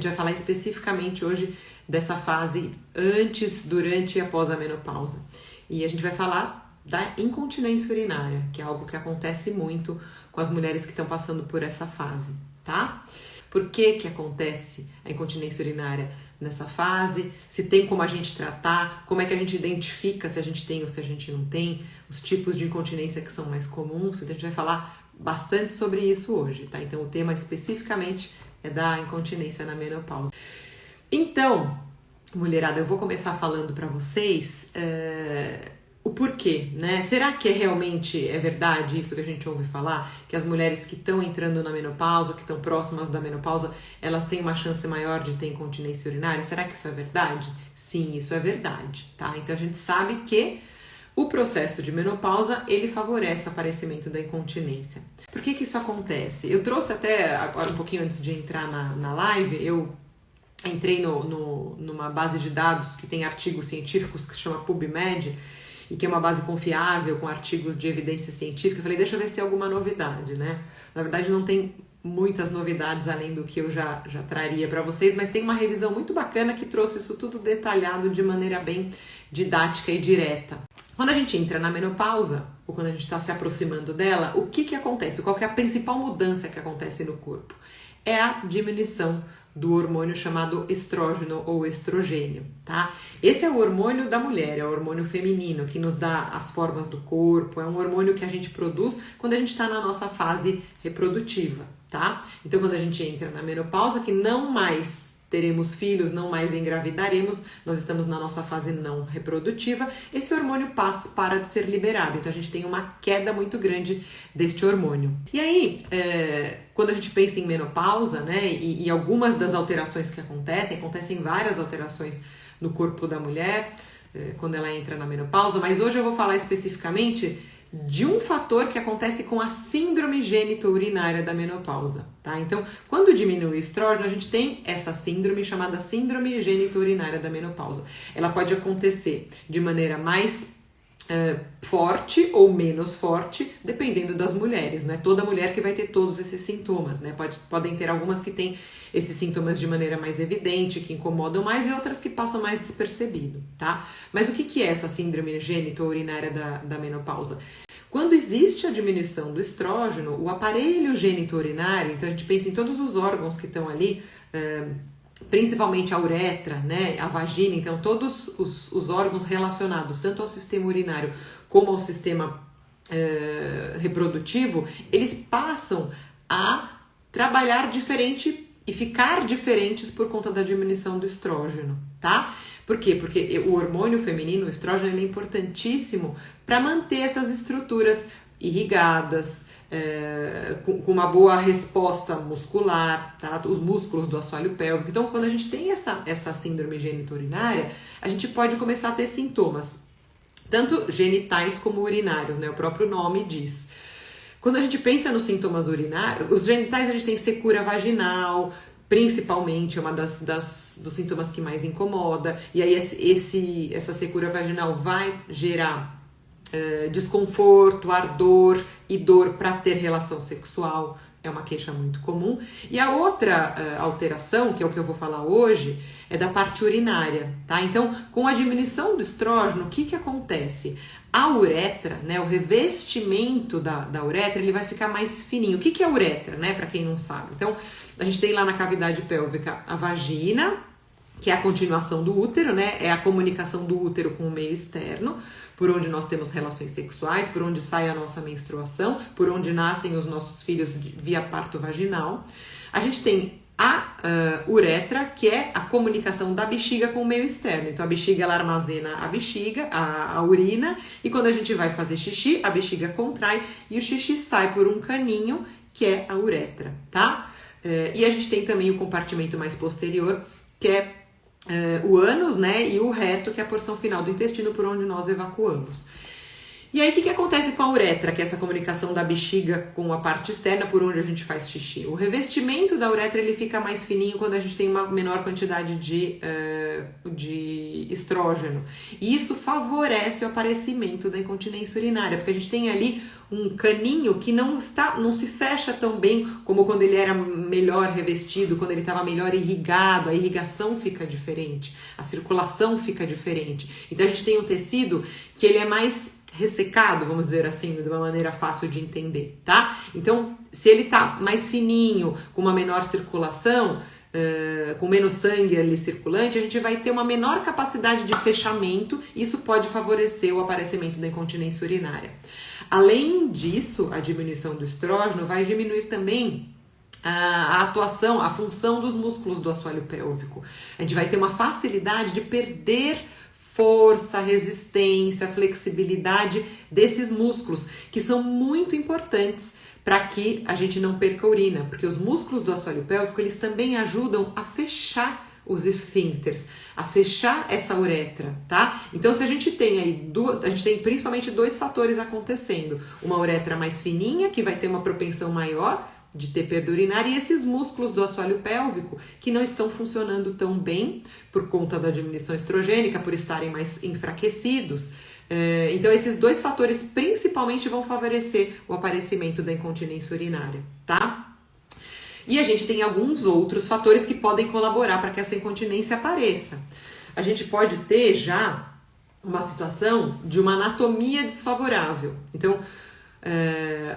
gente vai falar especificamente hoje dessa fase antes, durante e após a menopausa. E a gente vai falar da incontinência urinária, que é algo que acontece muito com as mulheres que estão passando por essa fase, tá? Por que acontece a incontinência urinária nessa fase? Se tem como a gente tratar, como é que a gente identifica se a gente tem ou se a gente não tem, os tipos de incontinência que são mais comuns. Então a gente vai falar bastante sobre isso hoje, tá? Então o tema especificamente é da incontinência na menopausa. Então, mulherada, eu vou começar falando para vocês o porquê, né? Será que realmente é verdade isso que a gente ouve falar? Que as mulheres que estão entrando na menopausa, que estão próximas da menopausa, elas têm uma chance maior de ter incontinência urinária? Será que isso é verdade? Sim, isso é verdade, tá? Então a gente sabe que o processo de menopausa, ele favorece o aparecimento da incontinência. Por que isso acontece? Eu trouxe até, agora um pouquinho antes de entrar na live, eu entrei numa base de dados que tem artigos científicos que se chama PubMed, e que é uma base confiável, com artigos de evidência científica. Eu falei, deixa eu ver se tem alguma novidade, né? Na verdade, não tem muitas novidades além do que eu já traria para vocês, mas tem uma revisão muito bacana que trouxe isso tudo detalhado de maneira bem didática e direta. Quando a gente entra na menopausa, ou quando a gente está se aproximando dela, o que acontece? Qual que é a principal mudança que acontece no corpo? É a diminuição do hormônio chamado estrógeno ou estrogênio, tá? Esse é o hormônio da mulher, é o hormônio feminino que nos dá as formas do corpo, é um hormônio que a gente produz quando a gente está na nossa fase reprodutiva, tá? Então, quando a gente entra na menopausa, que não mais teremos filhos, não mais engravidaremos, nós estamos na nossa fase não reprodutiva, esse hormônio para de ser liberado, então a gente tem uma queda muito grande deste hormônio. E aí, quando a gente pensa em menopausa, né, e algumas das alterações que acontecem várias alterações no corpo da mulher, quando ela entra na menopausa, mas hoje eu vou falar especificamente de um fator que acontece com a síndrome gênito-urinária da menopausa, tá? Então, quando diminui o estrógeno, a gente tem essa síndrome chamada síndrome gênito-urinária da menopausa. Ela pode acontecer de maneira mais forte ou menos forte, dependendo das mulheres, não é toda mulher que vai ter todos esses sintomas, né? Podem ter algumas que têm esses sintomas de maneira mais evidente, que incomodam mais, e outras que passam mais despercebido, tá? Mas o que é essa síndrome gênito-urinária da menopausa? Quando existe a diminuição do estrógeno, o aparelho gênito-urinário, então a gente pensa em todos os órgãos que estão ali, principalmente a uretra, né, a vagina, então todos os órgãos relacionados tanto ao sistema urinário como ao sistema reprodutivo, eles passam a trabalhar diferente e ficar diferentes por conta da diminuição do estrógeno, tá? Por quê? Porque o hormônio feminino, o estrógeno, ele é importantíssimo para manter essas estruturas irrigadas, com uma boa resposta muscular, tá? Os músculos do assoalho pélvico. Então, quando a gente tem essa síndrome gênito-urinária, a gente pode começar a ter sintomas, tanto genitais como urinários, né? O próprio nome diz. Quando a gente pensa nos sintomas urinários, os genitais, a gente tem secura vaginal, principalmente, é uma dos sintomas que mais incomoda, e aí essa secura vaginal vai gerar desconforto, ardor e dor para ter relação sexual, é uma queixa muito comum. E a outra alteração, que é o que eu vou falar hoje, é da parte urinária, tá? Então, com a diminuição do estrógeno, o que acontece? A uretra, né, o revestimento da uretra, ele vai ficar mais fininho. O que é a uretra, né, para quem não sabe? Então, a gente tem lá na cavidade pélvica a vagina, que é a continuação do útero, né? É a comunicação do útero com o meio externo, por onde nós temos relações sexuais, por onde sai a nossa menstruação, por onde nascem os nossos filhos via parto vaginal. A gente tem a uretra, que é a comunicação da bexiga com o meio externo. Então a bexiga, ela armazena a urina, e quando a gente vai fazer xixi, a bexiga contrai e o xixi sai por um caninho, que é a uretra, tá? E a gente tem também o compartimento mais posterior, que é o ânus, né, e o reto, que é a porção final do intestino por onde nós evacuamos. E aí, o que acontece com a uretra, que é essa comunicação da bexiga com a parte externa por onde a gente faz xixi? O revestimento da uretra ele fica mais fininho quando a gente tem uma menor quantidade de estrógeno. E isso favorece o aparecimento da incontinência urinária, porque a gente tem ali um caninho que não se fecha tão bem como quando ele era melhor revestido, quando ele estava melhor irrigado, a irrigação fica diferente, a circulação fica diferente. Então a gente tem um tecido que ele é mais ressecado, vamos dizer assim, de uma maneira fácil de entender, tá? Então, se ele tá mais fininho, com uma menor circulação, com menos sangue ali circulante, a gente vai ter uma menor capacidade de fechamento, isso pode favorecer o aparecimento da incontinência urinária. Além disso, a diminuição do estrógeno vai diminuir também a atuação, a função dos músculos do assoalho pélvico. A gente vai ter uma facilidade de perder força, resistência, flexibilidade desses músculos, que são muito importantes para que a gente não perca a urina, porque os músculos do assoalho pélvico, eles também ajudam a fechar os esfíncteres, a fechar essa uretra, tá? Então, se a gente tem aí, a gente tem principalmente dois fatores acontecendo, uma uretra mais fininha, que vai ter uma propensão maior de ter perda urinária, e esses músculos do assoalho pélvico que não estão funcionando tão bem por conta da diminuição estrogênica, por estarem mais enfraquecidos. Então esses dois fatores principalmente vão favorecer o aparecimento da incontinência urinária, tá? E a gente tem alguns outros fatores que podem colaborar para que essa incontinência apareça. A gente pode ter já uma situação de uma anatomia desfavorável. Então,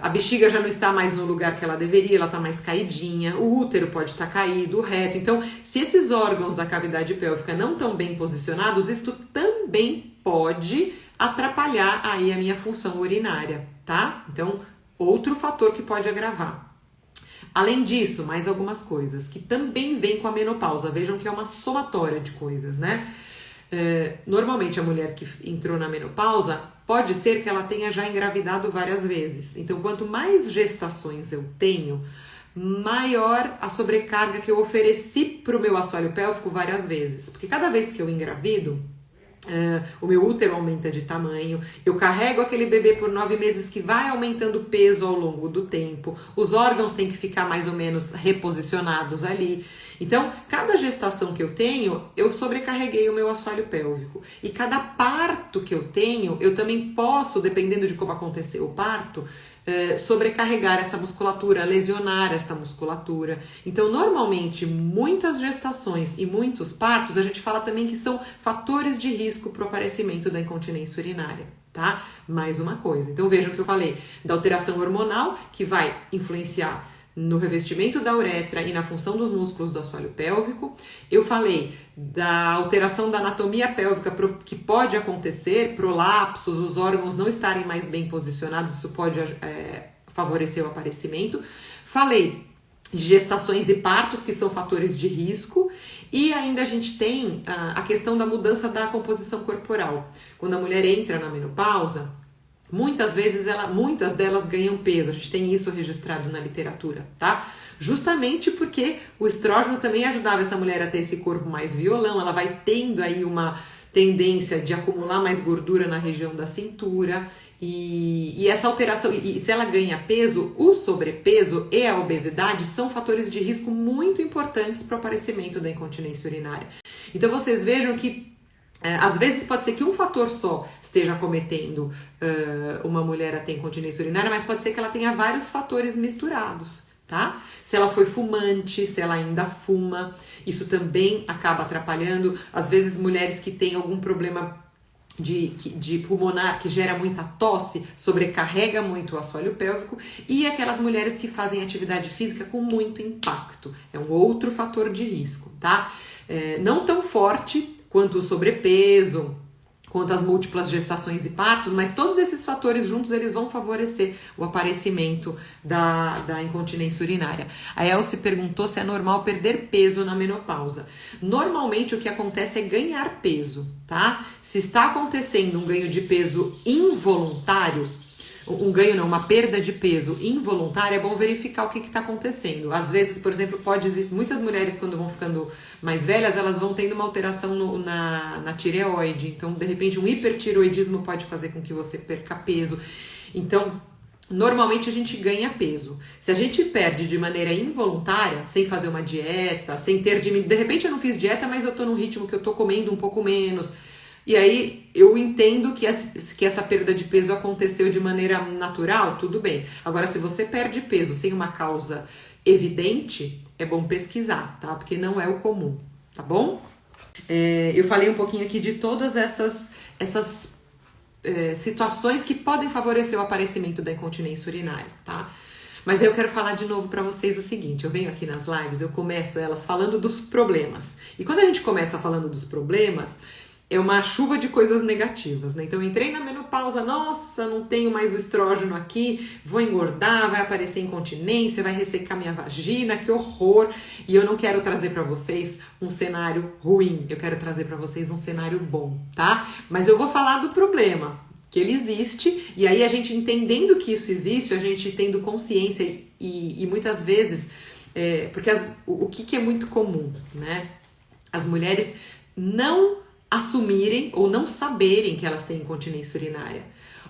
a bexiga já não está mais no lugar que ela deveria, ela está mais caidinha, o útero pode estar caído, o reto. Então, se esses órgãos da cavidade pélvica não estão bem posicionados, isto também pode atrapalhar aí a minha função urinária, tá? Então, outro fator que pode agravar. Além disso, mais algumas coisas que também vêm com a menopausa. Vejam que é uma somatória de coisas, né? Normalmente a mulher que entrou na menopausa, pode ser que ela tenha já engravidado várias vezes. Então, quanto mais gestações eu tenho, maior a sobrecarga que eu ofereci para o meu assoalho pélvico várias vezes. Porque cada vez que eu engravido, o meu útero aumenta de tamanho, eu carrego aquele bebê por 9 meses que vai aumentando o peso ao longo do tempo, os órgãos têm que ficar mais ou menos reposicionados ali. Então, cada gestação que eu tenho, eu sobrecarreguei o meu assoalho pélvico. E cada parto que eu tenho, eu também posso, dependendo de como aconteceu o parto, sobrecarregar essa musculatura, lesionar essa musculatura. Então, normalmente, muitas gestações e muitos partos, a gente fala também que são fatores de risco para o aparecimento da incontinência urinária, tá? Mais uma coisa. Então, vejam que eu falei da alteração hormonal, que vai influenciar no revestimento da uretra e na função dos músculos do assoalho pélvico. Eu falei da alteração da anatomia pélvica que pode acontecer, prolapsos, os órgãos não estarem mais bem posicionados, isso pode favorecer o aparecimento. Falei de gestações e partos, que são fatores de risco, e ainda a gente tem a questão da mudança da composição corporal. Quando a mulher entra na menopausa, muitas delas ganham peso, a gente tem isso registrado na literatura, tá? Justamente porque o estrógeno também ajudava essa mulher a ter esse corpo mais violão, ela vai tendo aí uma tendência de acumular mais gordura na região da cintura, e essa alteração, e se ela ganha peso, o sobrepeso e a obesidade são fatores de risco muito importantes para o aparecimento da incontinência urinária. Então vocês vejam que às vezes pode ser que um fator só esteja cometendo uma mulher a ter incontinência urinária, mas pode ser que ela tenha vários fatores misturados, tá? Se ela foi fumante, se ela ainda fuma, isso também acaba atrapalhando. Às vezes mulheres que têm algum problema de pulmonar, que gera muita tosse, sobrecarrega muito o assoalho pélvico, e aquelas mulheres que fazem atividade física com muito impacto. É um outro fator de risco, tá? Não tão forte quanto o sobrepeso, quanto as múltiplas gestações e partos, mas todos esses fatores juntos, eles vão favorecer o aparecimento da incontinência urinária. A Elsie perguntou se é normal perder peso na menopausa. Normalmente o que acontece é ganhar peso, tá? Se está acontecendo um ganho de peso involuntário, um ganho não, uma perda de peso involuntária, é bom verificar o que está acontecendo. Às vezes, por exemplo, pode existir, muitas mulheres quando vão ficando mais velhas, elas vão tendo uma alteração na tireoide, então de repente um hipertireoidismo pode fazer com que você perca peso. Então, normalmente a gente ganha peso. Se a gente perde de maneira involuntária, sem fazer uma dieta, sem ter diminuído, de repente eu não fiz dieta, mas eu tô num ritmo que eu tô comendo um pouco menos, e aí eu entendo que essa perda de peso aconteceu de maneira natural, tudo bem. Agora, se você perde peso sem uma causa evidente, é bom pesquisar, tá? Porque não é o comum, tá bom? Eu falei um pouquinho aqui de todas essas situações que podem favorecer o aparecimento da incontinência urinária, tá? Mas eu quero falar de novo para vocês o seguinte, eu venho aqui nas lives, eu começo elas falando dos problemas. E quando a gente começa falando dos problemas, é uma chuva de coisas negativas, né? Então eu entrei na menopausa, nossa, não tenho mais o estrógeno aqui, vou engordar, vai aparecer incontinência, vai ressecar minha vagina, que horror! E eu não quero trazer para vocês um cenário ruim, eu quero trazer para vocês um cenário bom, tá? Mas eu vou falar do problema, que ele existe, e aí a gente entendendo que isso existe, a gente tendo consciência e muitas vezes, porque o que é muito comum, né? As mulheres não assumirem ou não saberem que elas têm incontinência urinária.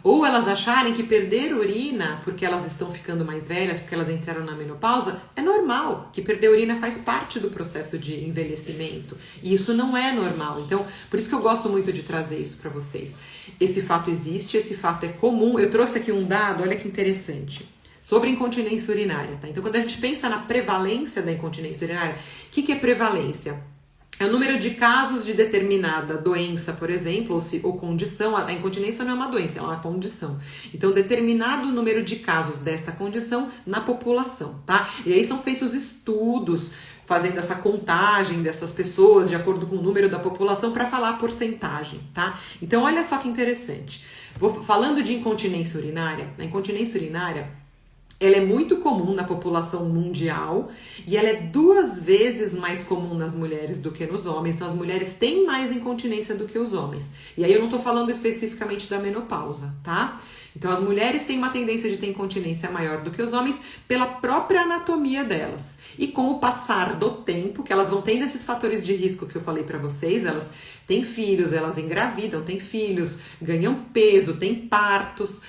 Ou elas acharem que perder urina porque elas estão ficando mais velhas, porque elas entraram na menopausa, é normal, que perder urina faz parte do processo de envelhecimento. E isso não é normal. Então, por isso que eu gosto muito de trazer isso para vocês. Esse fato existe, esse fato é comum. Eu trouxe aqui um dado, olha que interessante, sobre incontinência urinária, tá? Então, quando a gente pensa na prevalência da incontinência urinária, o que é prevalência? É o número de casos de determinada doença, por exemplo, ou condição. A incontinência não é uma doença, é uma condição. Então, determinado número de casos desta condição na população, tá? E aí são feitos estudos fazendo essa contagem dessas pessoas de acordo com o número da população para falar a porcentagem, tá? Então, olha só que interessante. Falando de incontinência urinária, a incontinência urinária, ela é muito comum na população mundial e ela é 2 vezes mais comum nas mulheres do que nos homens. Então, as mulheres têm mais incontinência do que os homens. E aí eu não tô falando especificamente da menopausa, tá? Então, as mulheres têm uma tendência de ter incontinência maior do que os homens pela própria anatomia delas. E com o passar do tempo, que elas vão tendo esses fatores de risco que eu falei pra vocês, elas têm filhos, elas engravidam, têm filhos, ganham peso, têm partos,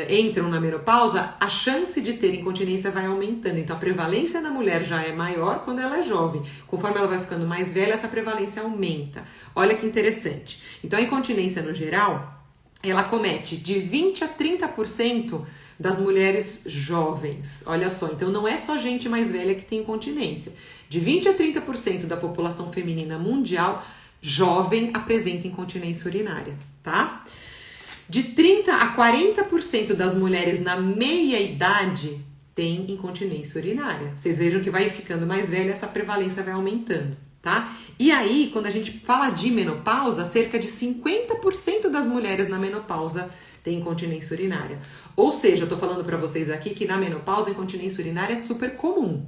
entram na menopausa, a chance de ter incontinência vai aumentando. Então, a prevalência na mulher já é maior quando ela é jovem. Conforme ela vai ficando mais velha, essa prevalência aumenta. Olha que interessante. Então, a incontinência no geral, ela comete de 20 a 30% das mulheres jovens. Olha só, então não é só gente mais velha que tem incontinência. De 20 a 30% da população feminina mundial jovem apresenta incontinência urinária, tá? De 30 a 40% das mulheres na meia idade tem incontinência urinária. Vocês vejam que vai ficando mais velha, essa prevalência vai aumentando, tá? E aí, quando a gente fala de menopausa, cerca de 50% das mulheres na menopausa tem incontinência urinária. Ou seja, eu tô falando pra vocês aqui que na menopausa a incontinência urinária é super comum.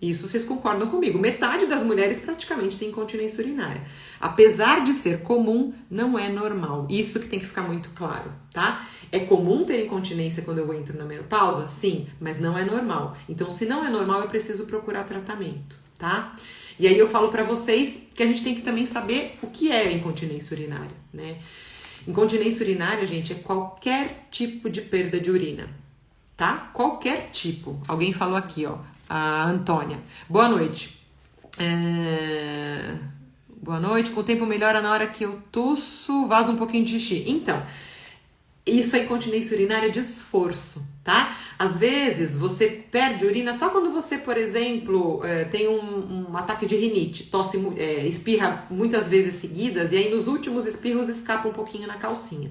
Isso vocês concordam comigo. Metade das mulheres praticamente tem incontinência urinária. Apesar de ser comum, não é normal. Isso que tem que ficar muito claro, tá? É comum ter incontinência quando eu entro na menopausa? Sim, mas não é normal. Então, se não é normal, eu preciso procurar tratamento, tá? E aí eu falo pra vocês que a gente tem que também saber o que é incontinência urinária, né? Incontinência urinária, gente, é qualquer tipo de perda de urina, tá? Qualquer tipo. Alguém falou aqui, ó, a Antônia. Boa noite. Boa noite. Com o tempo melhora na hora que eu tuço, vaza um pouquinho de xixi. Então, isso é incontinência urinária de esforço, tá? Às vezes você perde urina só quando você, por exemplo, tem um ataque de rinite, tosse, espirra muitas vezes seguidas e aí nos últimos espirros escapa um pouquinho na calcinha.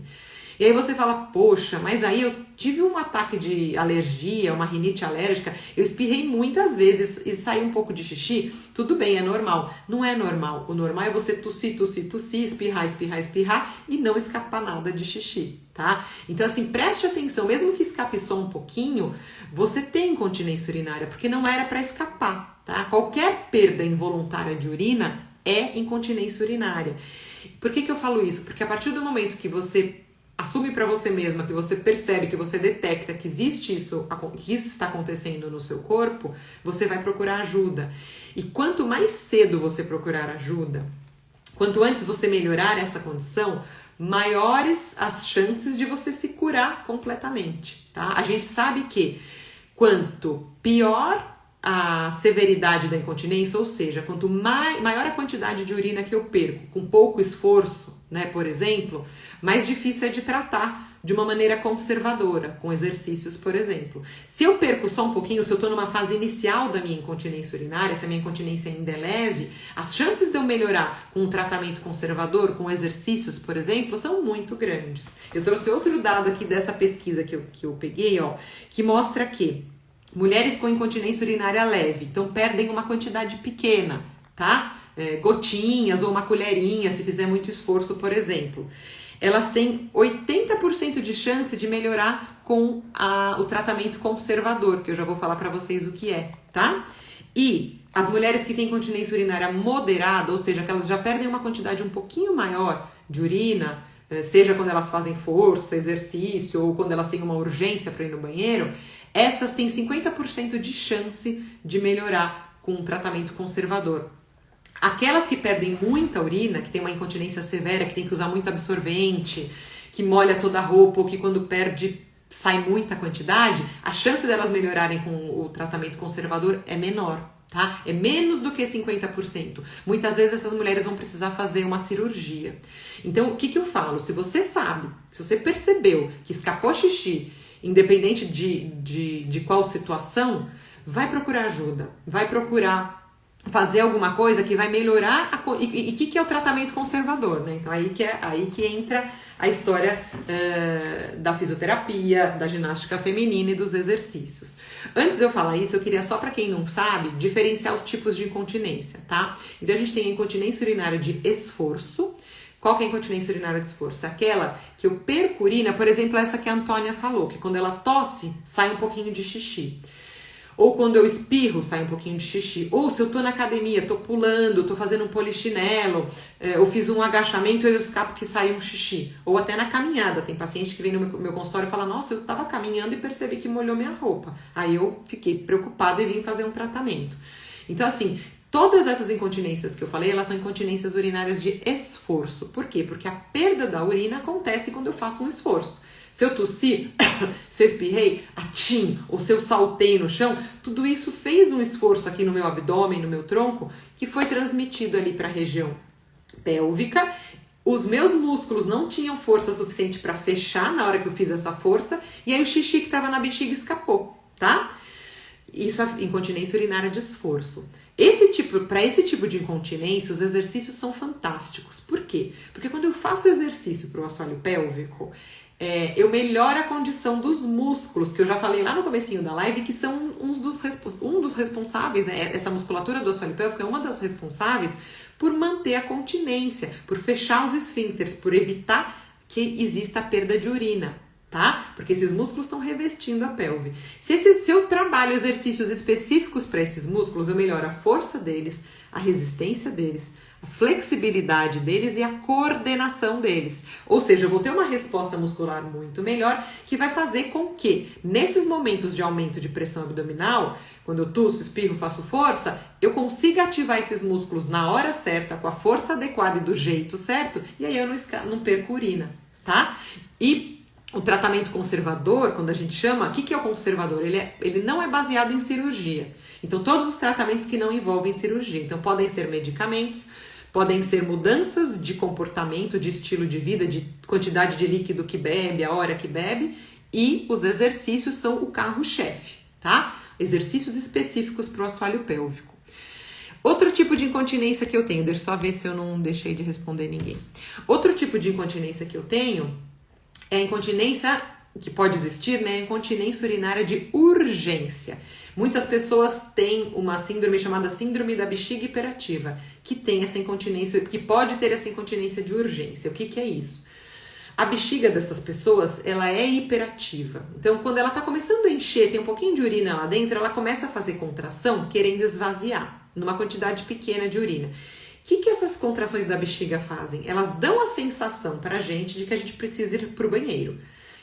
E aí você fala, poxa, mas aí eu tive um ataque de alergia, uma rinite alérgica, eu espirrei muitas vezes e saiu um pouco de xixi, tudo bem, é normal. Não é normal. O normal é você tossir, espirrar e não escapar nada de xixi, tá? Então, assim, preste atenção, mesmo que escape só um pouquinho, você tem incontinência urinária, porque não era para escapar, tá? Qualquer perda involuntária de urina é incontinência urinária. Por que eu falo isso? Porque a partir do momento que você assume para você mesma, que você percebe, que você detecta que existe isso, que isso está acontecendo no seu corpo, você vai procurar ajuda. E quanto mais cedo você procurar ajuda, quanto antes você melhorar essa condição, maiores as chances de você se curar completamente, tá? A gente sabe que quanto pior a severidade da incontinência, ou seja, quanto maior a quantidade de urina que eu perco com pouco esforço, né, por exemplo, mais difícil é de tratar de uma maneira conservadora, com exercícios, por exemplo. Se eu perco só um pouquinho, se eu estou numa fase inicial da minha incontinência urinária, se a minha incontinência ainda é leve, as chances de eu melhorar com um tratamento conservador, com exercícios, por exemplo, são muito grandes. Eu trouxe outro dado aqui dessa pesquisa que eu peguei, ó, que mostra que mulheres com incontinência urinária leve, então perdem uma quantidade pequena, tá? Gotinhas ou uma colherinha, se fizer muito esforço, por exemplo. Elas têm 80% de chance de melhorar com o tratamento conservador, que eu já vou falar pra vocês o que é, tá? E as mulheres que têm incontinência urinária moderada, ou seja, que elas já perdem uma quantidade um pouquinho maior de urina, seja quando elas fazem força, exercício, ou quando elas têm uma urgência para ir no banheiro, essas têm 50% de chance de melhorar com um tratamento conservador. Aquelas que perdem muita urina, que tem uma incontinência severa, que tem que usar muito absorvente, que molha toda a roupa, ou que quando perde sai muita quantidade, a chance delas melhorarem com o tratamento conservador é menor, tá? É menos do que 50%. Muitas vezes essas mulheres vão precisar fazer uma cirurgia. Então, o que eu falo? Se você sabe, se você percebeu que escapou xixi, independente de qual situação, vai procurar ajuda, vai procurar fazer alguma coisa que vai melhorar e que é o tratamento conservador, né? Então aí que entra a história da fisioterapia, da ginástica feminina e dos exercícios. Antes de eu falar isso, eu queria só, para quem não sabe, diferenciar os tipos de incontinência, tá? Então a gente tem a incontinência urinária de esforço. Qual que é a incontinência urinária de esforço? Aquela que eu perco urina, por exemplo, essa que a Antônia falou, que quando ela tosse, sai um pouquinho de xixi. Ou quando eu espirro, sai um pouquinho de xixi. Ou se eu tô na academia, tô pulando, tô fazendo um polichinelo, eu fiz um agachamento e eu escapo que sai um xixi. Ou até na caminhada. Tem paciente que vem no meu consultório e fala, nossa, eu tava caminhando e percebi que molhou minha roupa. Aí eu fiquei preocupada e vim fazer um tratamento. Então, assim, todas essas incontinências que eu falei, elas são incontinências urinárias de esforço. Por quê? Porque a perda da urina acontece quando eu faço um esforço. Se eu tossi, se eu espirrei, atim, ou se eu saltei no chão, tudo isso fez um esforço aqui no meu abdômen, no meu tronco, que foi transmitido ali para a região pélvica. Os meus músculos não tinham força suficiente para fechar na hora que eu fiz essa força, e aí o xixi que estava na bexiga escapou, tá? Isso é incontinência urinária de esforço. Para esse tipo de incontinência, os exercícios são fantásticos. Por quê? Porque quando eu faço exercício para o assoalho pélvico, eu melhoro a condição dos músculos, que eu já falei lá no comecinho da live, que são um dos responsáveis, né? Essa musculatura do assoalho pélvico é uma das responsáveis por manter a continência, por fechar os esfíncteres, por evitar que exista a perda de urina, tá? Porque esses músculos estão revestindo a pelve. Se eu trabalho exercícios específicos para esses músculos, eu melhoro a força deles, a resistência deles, a flexibilidade deles e a coordenação deles. Ou seja, eu vou ter uma resposta muscular muito melhor, que vai fazer com que, nesses momentos de aumento de pressão abdominal, quando eu tusso, espirro, faço força, eu consiga ativar esses músculos na hora certa, com a força adequada e do jeito certo, e aí eu não perco urina, tá? E o tratamento conservador, quando a gente chama, o que é o conservador? Ele não é baseado em cirurgia. Então, todos os tratamentos que não envolvem cirurgia. Então, podem ser medicamentos, podem ser mudanças de comportamento, de estilo de vida, de quantidade de líquido que bebe, a hora que bebe, e os exercícios são o carro-chefe, tá? Exercícios específicos para o assoalho pélvico. Outro tipo de incontinência que eu tenho, deixa eu só ver se eu não deixei de responder ninguém. Outro tipo de incontinência que eu tenho é a incontinência que pode existir, né? A incontinência urinária de urgência. Muitas pessoas têm uma síndrome chamada síndrome da bexiga hiperativa, que tem essa incontinência, que pode ter essa incontinência de urgência. O que é isso? A bexiga dessas pessoas, ela é hiperativa. Então, quando ela tá começando a encher, tem um pouquinho de urina lá dentro, ela começa a fazer contração, querendo esvaziar, numa quantidade pequena de urina. O que essas contrações da bexiga fazem? Elas dão a sensação pra gente de que a gente precisa ir pro banheiro.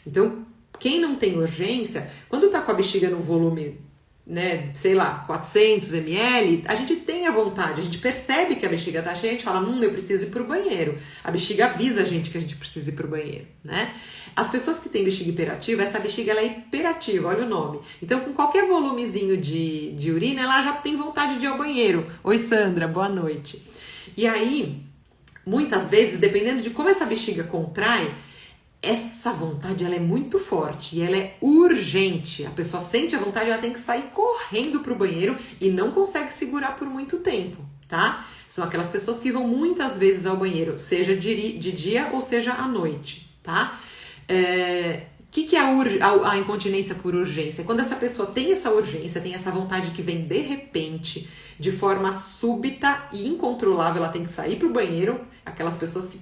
Então, quem não tem urgência, quando tá com a bexiga no volume, né, sei lá, 400 ml, a gente tem a vontade, a gente percebe que a bexiga tá cheia, a gente fala, eu preciso ir pro banheiro. A bexiga avisa a gente que a gente precisa ir pro banheiro, né? As pessoas que têm bexiga hiperativa, essa bexiga ela é hiperativa, olha o nome. Então, com qualquer volumezinho de urina, ela já tem vontade de ir ao banheiro. Oi, Sandra, boa noite. E aí, muitas vezes, dependendo de como essa bexiga contrai, essa vontade ela é muito forte e ela é urgente. A pessoa sente a vontade, ela tem que sair correndo pro banheiro e não consegue segurar por muito tempo, tá? São aquelas pessoas que vão muitas vezes ao banheiro, seja de dia ou seja à noite, tá? Que é a incontinência por urgência? Quando essa pessoa tem essa urgência, tem essa vontade que vem de repente, de forma súbita e incontrolável, ela tem que sair pro banheiro, aquelas pessoas que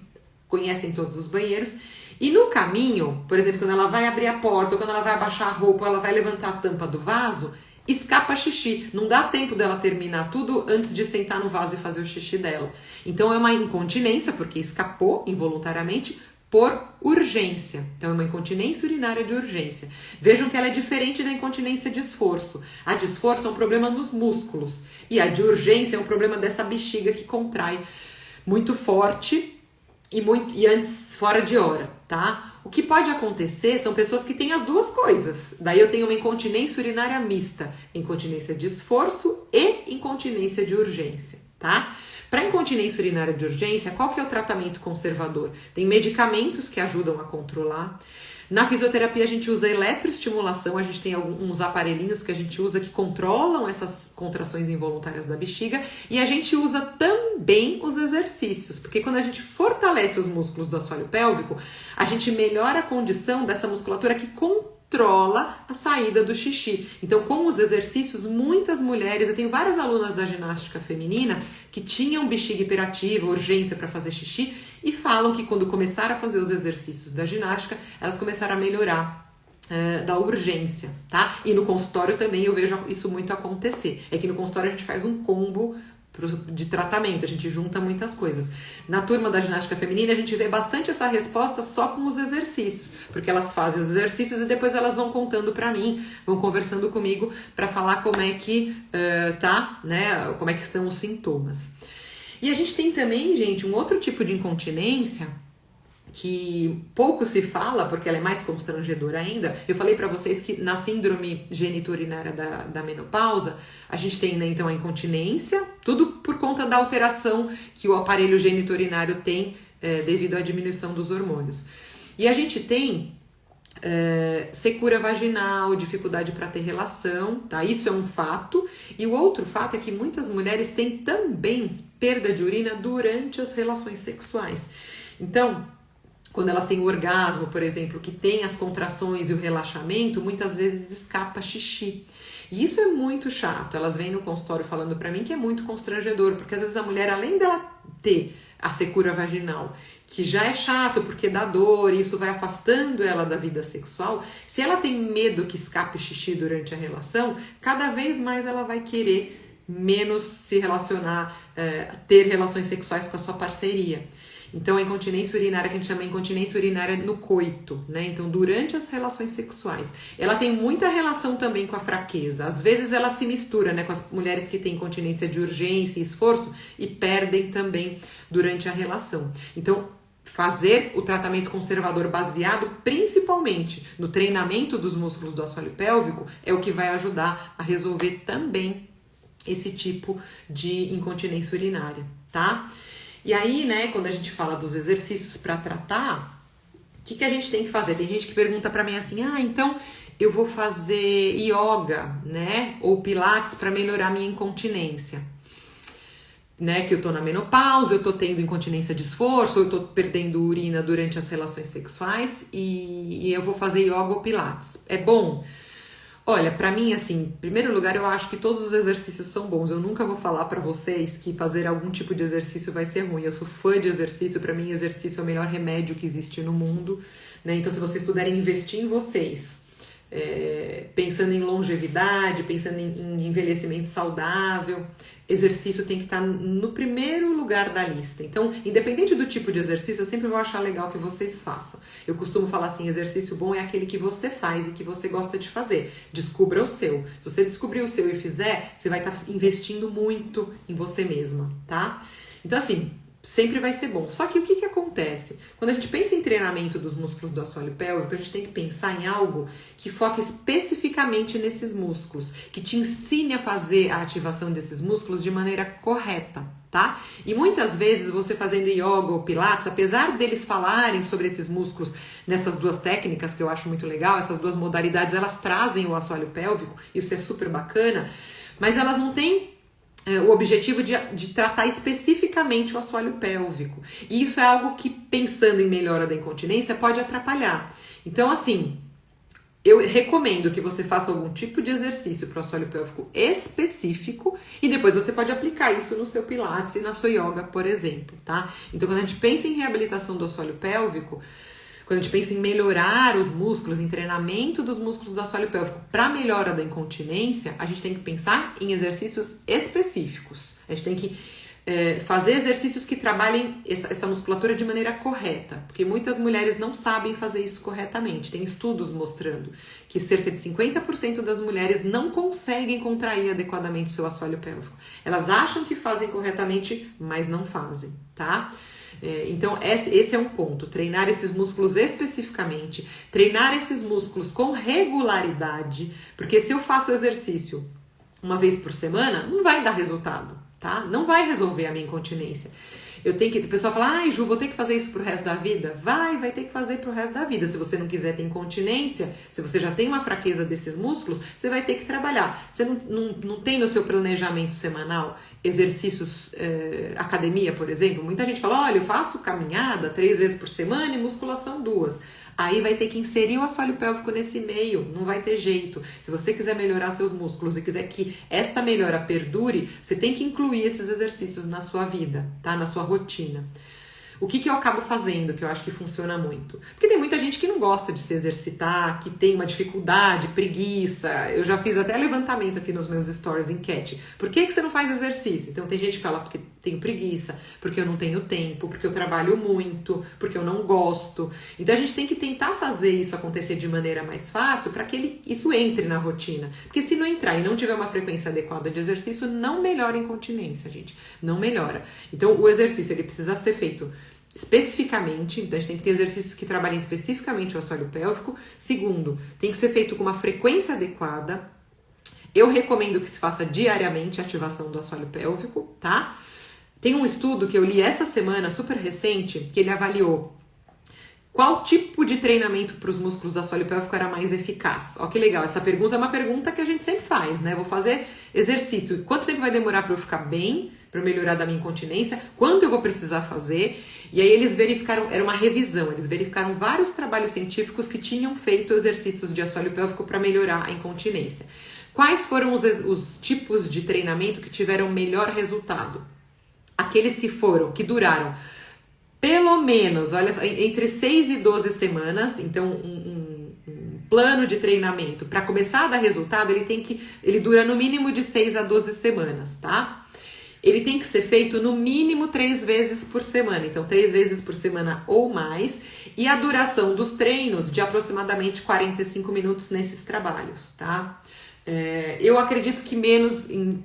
conhecem todos os banheiros, e no caminho, por exemplo, quando ela vai abrir a porta, ou quando ela vai abaixar a roupa, ou ela vai levantar a tampa do vaso, escapa xixi. Não dá tempo dela terminar tudo antes de sentar no vaso e fazer o xixi dela. Então é uma incontinência, porque escapou involuntariamente, por urgência. Então é uma incontinência urinária de urgência. Vejam que ela é diferente da incontinência de esforço. A de esforço é um problema nos músculos. E a de urgência é um problema dessa bexiga que contrai muito forte e antes fora de hora, tá? O que pode acontecer são pessoas que têm as duas coisas. Daí eu tenho uma incontinência urinária mista, incontinência de esforço e incontinência de urgência, tá? Para incontinência urinária de urgência, qual que é o tratamento conservador? Tem medicamentos que ajudam a controlar. Na fisioterapia a gente usa eletroestimulação, a gente tem uns aparelhinhos que a gente usa que controlam essas contrações involuntárias da bexiga e a gente usa também os exercícios, porque quando a gente fortalece os músculos do assoalho pélvico, a gente melhora a condição dessa musculatura que controla a saída do xixi. Então, com os exercícios, muitas mulheres, eu tenho várias alunas da ginástica feminina que tinham bexiga hiperativa, urgência para fazer xixi, e falam que quando começaram a fazer os exercícios da ginástica, elas começaram a melhorar da urgência, tá? E no consultório também eu vejo isso muito acontecer. É que no consultório a gente faz um combo de tratamento, a gente junta muitas coisas. Na turma da ginástica feminina a gente vê bastante essa resposta só com os exercícios, porque elas fazem os exercícios e depois elas vão contando pra mim, vão conversando comigo pra falar como é que tá, né, como é que estão os sintomas. E a gente tem também, gente, um outro tipo de incontinência que pouco se fala, porque ela é mais constrangedora ainda. Eu falei pra vocês que na síndrome geniturinária da menopausa, a gente tem, né, então, a incontinência, tudo por conta da alteração que o aparelho geniturinário tem devido à diminuição dos hormônios. E a gente tem secura vaginal, dificuldade para ter relação, tá? Isso é um fato. E o outro fato é que muitas mulheres têm também perda de urina durante as relações sexuais. Então, quando elas têm o orgasmo, por exemplo, que tem as contrações e o relaxamento, muitas vezes escapa xixi. E isso é muito chato. Elas vêm no consultório falando pra mim que é muito constrangedor, porque às vezes a mulher, além dela ter a secura vaginal, que já é chato porque dá dor e isso vai afastando ela da vida sexual, se ela tem medo que escape xixi durante a relação, cada vez mais ela vai querer menos se relacionar, ter relações sexuais com a sua parceria. Então, a incontinência urinária, que a gente chama de incontinência urinária no coito, né? Então, durante as relações sexuais. Ela tem muita relação também com a fraqueza. Às vezes, ela se mistura, né, com as mulheres que têm incontinência de urgência e esforço e perdem também durante a relação. Então, fazer o tratamento conservador baseado principalmente no treinamento dos músculos do assoalho pélvico é o que vai ajudar a resolver também esse tipo de incontinência urinária, tá? E aí, né, quando a gente fala dos exercícios para tratar, o que a gente tem que fazer? Tem gente que pergunta para mim assim, então eu vou fazer yoga, né, ou pilates para melhorar minha incontinência. Né, que eu tô na menopausa, eu tô tendo incontinência de esforço, eu tô perdendo urina durante as relações sexuais e eu vou fazer yoga ou pilates. É bom? Olha, pra mim, assim, em primeiro lugar, eu acho que todos os exercícios são bons. Eu nunca vou falar pra vocês que fazer algum tipo de exercício vai ser ruim. Eu sou fã de exercício, pra mim exercício é o melhor remédio que existe no mundo, né? Então, se vocês puderem investir em vocês, pensando em longevidade, pensando em envelhecimento saudável, exercício tem que estar no primeiro lugar da lista. Então, independente do tipo de exercício, eu sempre vou achar legal que vocês façam. Eu costumo falar assim, exercício bom é aquele que você faz e que você gosta de fazer. Descubra o seu. Se você descobrir o seu e fizer, você vai estar investindo muito em você mesma, tá? Então, assim, sempre vai ser bom. Só que o que acontece? Quando a gente pensa em treinamento dos músculos do assoalho pélvico, a gente tem que pensar em algo que foque especificamente nesses músculos, que te ensine a fazer a ativação desses músculos de maneira correta, tá? E muitas vezes você fazendo yoga ou pilates, apesar deles falarem sobre esses músculos nessas duas técnicas, que eu acho muito legal, essas duas modalidades, elas trazem o assoalho pélvico, isso é super bacana, mas elas não têm o objetivo de tratar especificamente o assoalho pélvico. E isso é algo que, pensando em melhora da incontinência, pode atrapalhar. Então, assim, eu recomendo que você faça algum tipo de exercício para o assoalho pélvico específico e depois você pode aplicar isso no seu pilates e na sua yoga, por exemplo, tá? Então, quando a gente pensa em reabilitação do assoalho pélvico, quando a gente pensa em melhorar os músculos, em treinamento dos músculos do assoalho pélvico para melhora da incontinência, a gente tem que pensar em exercícios específicos. A gente tem que fazer exercícios que trabalhem essa musculatura de maneira correta, porque muitas mulheres não sabem fazer isso corretamente. Tem estudos mostrando que cerca de 50% das mulheres não conseguem contrair adequadamente o seu assoalho pélvico. Elas acham que fazem corretamente, mas não fazem, tá? Então, esse é um ponto, treinar esses músculos especificamente, treinar esses músculos com regularidade, porque se eu faço exercício uma vez por semana, não vai dar resultado, tá? Não vai resolver a minha incontinência. O pessoal fala, ai Ju, vou ter que fazer isso pro resto da vida? Vai ter que fazer pro resto da vida. Se você não quiser ter incontinência, se você já tem uma fraqueza desses músculos, você vai ter que trabalhar. Você não tem no seu planejamento semanal exercícios, academia, por exemplo? Muita gente fala, olha, eu faço caminhada 3 vezes por semana e musculação 2. Aí vai ter que inserir o assoalho pélvico nesse meio, não vai ter jeito. Se você quiser melhorar seus músculos e quiser que esta melhora perdure, você tem que incluir esses exercícios na sua vida, tá? Na sua rotina. O que eu acabo fazendo, que eu acho que funciona muito? Porque tem muita gente que não gosta de se exercitar, que tem uma dificuldade, preguiça. Eu já fiz até levantamento aqui nos meus stories, enquete. Por que você não faz exercício? Então tem gente que fala porque tenho preguiça, porque eu não tenho tempo, porque eu trabalho muito, porque eu não gosto. Então a gente tem que tentar fazer isso acontecer de maneira mais fácil para que isso entre na rotina. Porque se não entrar e não tiver uma frequência adequada de exercício, não melhora a incontinência, gente. Não melhora. Então o exercício ele precisa ser feito especificamente, então a gente tem que ter exercícios que trabalhem especificamente o assoalho pélvico. Segundo, tem que ser feito com uma frequência adequada. Eu recomendo que se faça diariamente a ativação do assoalho pélvico, tá? Tem um estudo que eu li essa semana, super recente, que ele avaliou qual tipo de treinamento para os músculos do assoalho pélvico era mais eficaz. Ó, que legal, essa pergunta é uma pergunta que a gente sempre faz, né? Vou fazer exercício, quanto tempo vai demorar para eu ficar bem, para eu melhorar da minha incontinência, quanto eu vou precisar fazer? E aí eles verificaram, era uma revisão, eles verificaram vários trabalhos científicos que tinham feito exercícios de assoalho pélvico para melhorar a incontinência. Quais foram os tipos de treinamento que tiveram melhor resultado? Aqueles que duraram pelo menos, olha só, entre 6 e 12 semanas, então um plano de treinamento para começar a dar resultado, ele dura no mínimo de 6 a 12 semanas, tá? Ele tem que ser feito no mínimo 3 vezes por semana, então 3 vezes por semana ou mais, e a duração dos treinos de aproximadamente 45 minutos nesses trabalhos, tá? Eu acredito que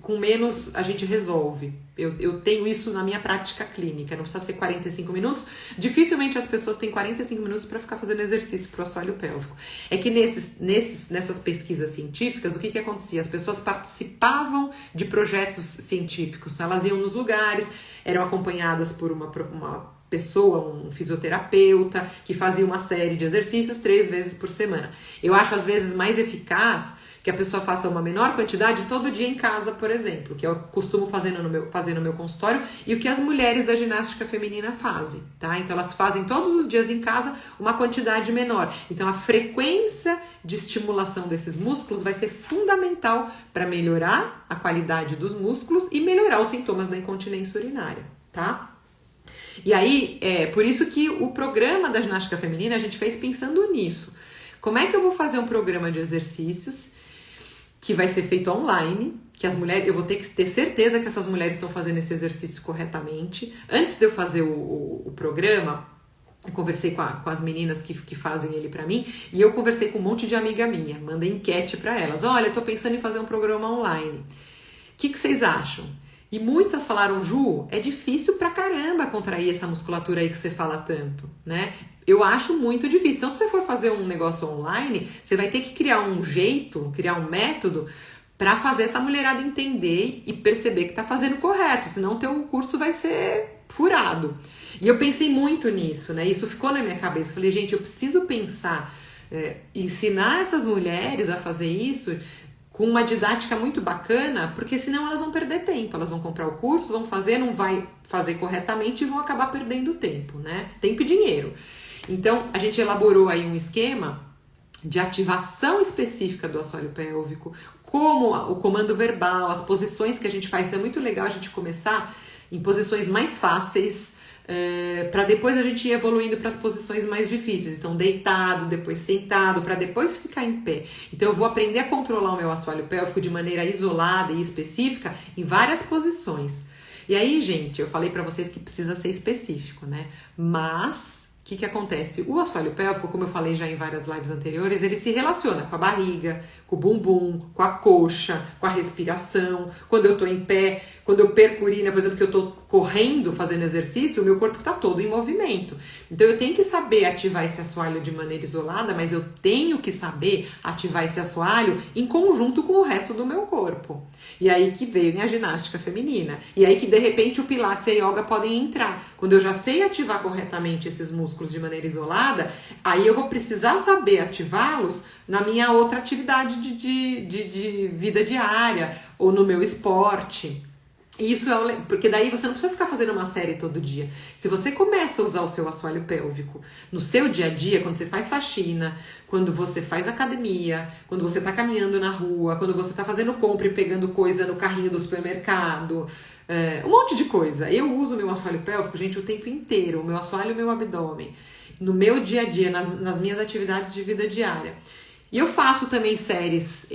com menos a gente resolve. Eu tenho isso na minha prática clínica, não precisa ser 45 minutos. Dificilmente as pessoas têm 45 minutos para ficar fazendo exercício para o assoalho pélvico. É que nessas pesquisas científicas, o que acontecia? As pessoas participavam de projetos científicos, elas iam nos lugares, eram acompanhadas por uma pessoa, um fisioterapeuta, que fazia uma série de exercícios 3 vezes por semana. Eu acho às vezes mais eficaz que a pessoa faça uma menor quantidade todo dia em casa, por exemplo, que eu costumo fazer no meu consultório, e o que as mulheres da ginástica feminina fazem, tá? Então elas fazem todos os dias em casa uma quantidade menor. Então a frequência de estimulação desses músculos vai ser fundamental para melhorar a qualidade dos músculos e melhorar os sintomas da incontinência urinária, tá? E aí, por isso que o programa da ginástica feminina a gente fez pensando nisso. Como é que eu vou fazer um programa de exercícios que vai ser feito online, que as mulheres, eu vou ter que ter certeza que essas mulheres estão fazendo esse exercício corretamente. Antes de eu fazer o programa, eu conversei com as meninas que fazem ele pra mim, e eu conversei com um monte de amiga minha, mandei enquete pra elas. Olha, eu tô pensando em fazer um programa online. O que vocês acham? E muitas falaram, Ju, é difícil pra caramba contrair essa musculatura aí que você fala tanto, né? Eu acho muito difícil. Então, se você for fazer um negócio online, você vai ter que criar um jeito, criar um método para fazer essa mulherada entender e perceber que tá fazendo correto, senão o teu curso vai ser furado. E eu pensei muito nisso, né? Isso ficou na minha cabeça. Falei, gente, eu preciso pensar, ensinar essas mulheres a fazer isso com uma didática muito bacana, porque senão elas vão perder tempo. Elas vão comprar o curso, vão fazer, não vai fazer corretamente e vão acabar perdendo tempo, né? Tempo e dinheiro. Então, a gente elaborou aí um esquema de ativação específica do assoalho pélvico, como o comando verbal, as posições que a gente faz. Então, é muito legal a gente começar em posições mais fáceis, para depois a gente ir evoluindo para as posições mais difíceis. Então, deitado, depois sentado, para depois ficar em pé. Então, eu vou aprender a controlar o meu assoalho pélvico de maneira isolada e específica em várias posições. E aí, gente, eu falei para vocês que precisa ser específico, né? Mas o que acontece? O assoalho pélvico, como eu falei já em várias lives anteriores, ele se relaciona com a barriga, com o bumbum, com a coxa, com a respiração. Quando eu tô em pé, quando eu perco urina, por exemplo, que eu tô correndo, fazendo exercício, o meu corpo tá todo em movimento. Então eu tenho que saber ativar esse assoalho de maneira isolada, mas eu tenho que saber ativar esse assoalho em conjunto com o resto do meu corpo. E aí que veio a ginástica feminina. E aí que de repente o pilates e a yoga podem entrar. Quando eu já sei ativar corretamente esses músculos de maneira isolada, aí eu vou precisar saber ativá-los na minha outra atividade de vida diária ou no meu esporte. Isso porque daí você não precisa ficar fazendo uma série todo dia. Se você começa a usar o seu assoalho pélvico no seu dia a dia, quando você faz faxina, quando você faz academia, quando você tá caminhando na rua, quando você tá fazendo compra e pegando coisa no carrinho do supermercado, um monte de coisa. Eu uso o meu assoalho pélvico, gente, o tempo inteiro, o meu assoalho e o meu abdômen, no meu dia a dia, nas minhas atividades de vida diária. E eu faço também séries,